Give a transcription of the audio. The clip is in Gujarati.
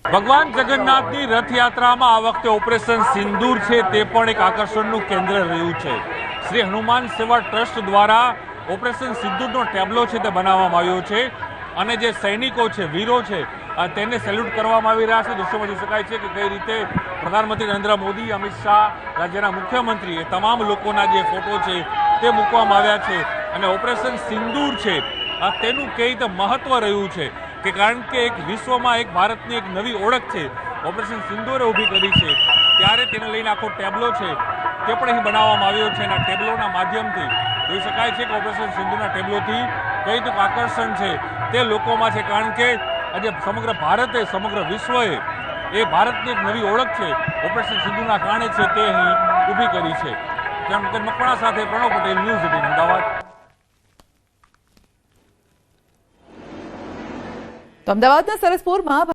ભગવાન જગન્નાથની રથયાત્રામાં આ વખતે ઓપરેશન સિંદૂર છે તે પણ એક આકર્ષણનું કેન્દ્ર રહ્યું છે। શ્રી હનુમાન સેવા ટ્રસ્ટ દ્વારા ઓપરેશન સિંદૂરનો ટેબ્લો છે તે બનાવવામાં આવ્યો છે અને જે સૈનિકો છે, વીરો છે, તેને સેલ્યુટ કરવામાં આવી રહ્યા છે। દૃશ્યોમાં જોઈ શકાય છે કે કઈ રીતે પ્રધાનમંત્રી નરેન્દ્ર મોદી, અમિત શાહ, રાજ્યના મુખ્યમંત્રી એ તમામ લોકોના જે ફોટો છે તે મૂકવામાં આવ્યા છે અને ઓપરેશન સિંદૂર છે તેનું કઈ રીતે મહત્વ રહ્યું છે કે કારણ કે એક વિશ્વમાં એક ભારતની એક નવી ઓળખ છે ઓપરેશન સિંદૂરે ઊભી કરી છે, ત્યારે તેને લઈને આખો ટેબ્લો છે તે પણ અહીં બનાવવામાં આવ્યો છે અને આ ટેબ્લોના માધ્યમથી જોઈ શકાય છે કે ઓપરેશન સિંદૂરના ટેબ્લોથી કઈ રીતે આકર્ષણ છે તે લોકોમાં છે, કારણ કે આજે સમગ્ર ભારતે, સમગ્ર વિશ્વએ એ ભારતની એક નવી ઓળખ છે ઓપરેશન સિંદૂરના કારણે છે તે અહીં ઊભી કરી છે। મકવાણા સાથે પ્રણવ પટેલ, ન્યૂઝ 18 અમદાવાદ। તો અમદાવાદના સરસપુરમાં